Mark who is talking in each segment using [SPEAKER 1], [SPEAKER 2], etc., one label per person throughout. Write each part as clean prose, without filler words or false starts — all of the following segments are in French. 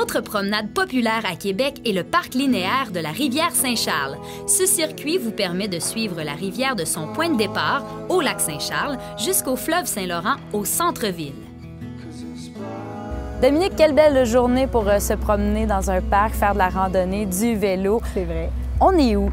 [SPEAKER 1] autre promenade populaire à Québec est le parc linéaire de la rivière Saint-Charles. Ce circuit vous permet de suivre la rivière de son point de départ, au lac Saint-Charles, jusqu'au fleuve Saint-Laurent, au centre-ville.
[SPEAKER 2] Dominique, quelle belle journée pour se promener dans un parc, faire de la randonnée, du vélo.
[SPEAKER 3] C'est vrai.
[SPEAKER 2] On est où?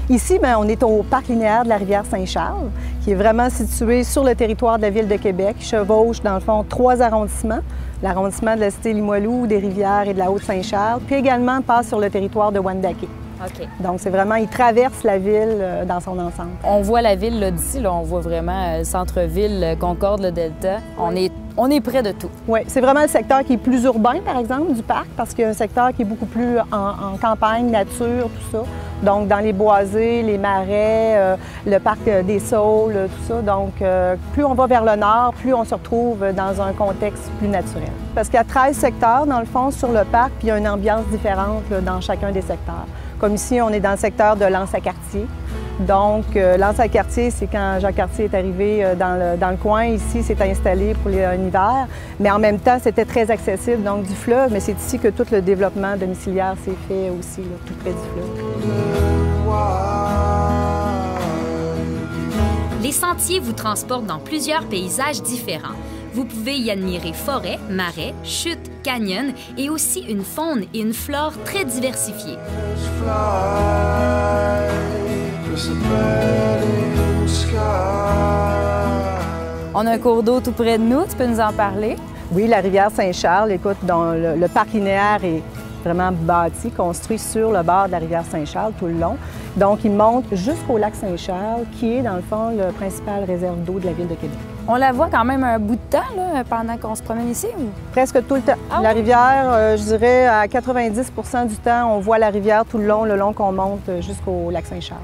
[SPEAKER 3] Ici, on est au parc linéaire de la rivière Saint-Charles, qui est vraiment situé sur le territoire de la ville de Québec, qui chevauche, dans le fond, 3 arrondissements. L'arrondissement de la Cité-Limoilou, des Rivières et de la Haute-Saint-Charles, puis également passe sur le territoire de Wendake.
[SPEAKER 2] OK.
[SPEAKER 3] Donc, c'est vraiment, il traverse la ville dans son ensemble.
[SPEAKER 2] On voit la ville là d'ici, là, on voit vraiment le centre-ville, Concorde, le Delta. On est près de tout.
[SPEAKER 3] Oui, c'est vraiment le secteur qui est plus urbain, par exemple, du parc, parce qu'il y a un secteur qui est beaucoup plus en campagne, nature, tout ça. Donc, dans les boisés, les marais, le parc des Saules, tout ça. Donc, plus on va vers le nord, plus on se retrouve dans un contexte plus naturel. Parce qu'il y a 13 secteurs, dans le fond, sur le parc, puis il y a une ambiance différente là, dans chacun des secteurs. Comme ici, on est dans le secteur de l'Anse-à-Cartier. Donc, l'Anse-à-Cartier, c'est quand Jacques Cartier est arrivé dans le coin. Ici, c'est installé pour l'hiver. Mais en même temps, c'était très accessible, donc du fleuve. Mais c'est ici que tout le développement domiciliaire s'est fait aussi, là, tout près du fleuve.
[SPEAKER 1] Les sentiers vous transportent dans plusieurs paysages différents. Vous pouvez y admirer forêts, marais, chutes, canyons et aussi une faune et une flore très diversifiées.
[SPEAKER 2] On a un cours d'eau tout près de nous, tu peux nous en parler?
[SPEAKER 3] Oui, la rivière Saint-Charles, écoute, dont le parc linéaire est vraiment bâti, construit sur le bord de la rivière Saint-Charles tout le long. Donc, il monte jusqu'au lac Saint-Charles, qui est, dans le fond, le principal réserve d'eau de la ville de Québec.
[SPEAKER 2] On la voit quand même un bout de temps là, pendant qu'on se promène ici? Ou?
[SPEAKER 3] Presque tout le temps.
[SPEAKER 2] Ah,
[SPEAKER 3] la
[SPEAKER 2] oui?
[SPEAKER 3] rivière, je dirais, à 90 du temps, on voit la rivière tout le long qu'on monte jusqu'au lac Saint-Charles.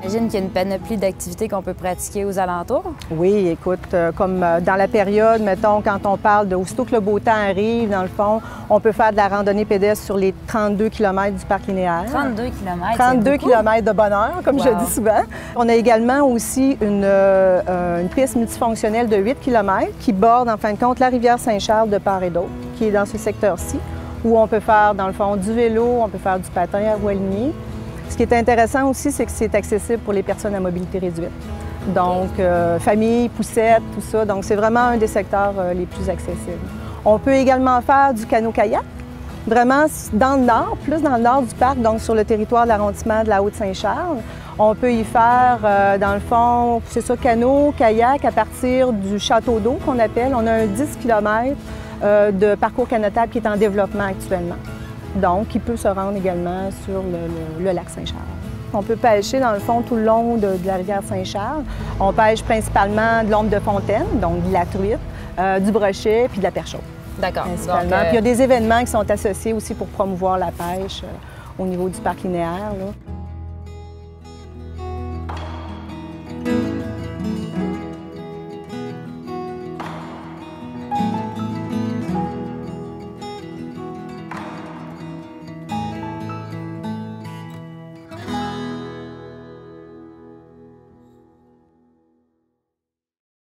[SPEAKER 2] J'imagine qu'il y a une panoplie d'activités qu'on peut pratiquer aux alentours.
[SPEAKER 3] Oui, écoute, comme dans la période, mettons, quand on parle de aussitôt que le beau temps arrive, dans le fond, on peut faire de la randonnée pédestre sur les 32 km du parc linéaire.
[SPEAKER 2] 32 km,
[SPEAKER 3] 32 km de bonheur, comme
[SPEAKER 2] wow.
[SPEAKER 3] je dis souvent. On a également aussi une piste multifonctionnelle de 8 km qui borde, en fin de compte, la rivière Saint-Charles de part et d'autre, qui est dans ce secteur-ci, où on peut faire, dans le fond, du vélo, on peut faire du patin à roue alignée. Ce qui est intéressant aussi, c'est que c'est accessible pour les personnes à mobilité réduite. Donc, famille, poussette, tout ça. Donc, c'est vraiment un des secteurs les plus accessibles. On peut également faire du canot-kayak, vraiment dans le nord, plus dans le nord du parc, donc sur le territoire de l'arrondissement de la Haute-Saint-Charles. On peut y faire, dans le fond, c'est ça, canot, kayak à partir du château d'eau qu'on appelle. On a un 10 km de parcours canotable qui est en développement actuellement. Donc, il peut se rendre également sur le lac Saint-Charles. On peut pêcher, dans le fond, tout le long de la rivière Saint-Charles. On pêche principalement de l'ombre de fontaine, donc de la truite, du brochet puis de la perche.
[SPEAKER 2] D'accord.
[SPEAKER 3] Principalement. Puis il y a des événements qui sont associés aussi pour promouvoir la pêche au niveau du parc linéaire, là.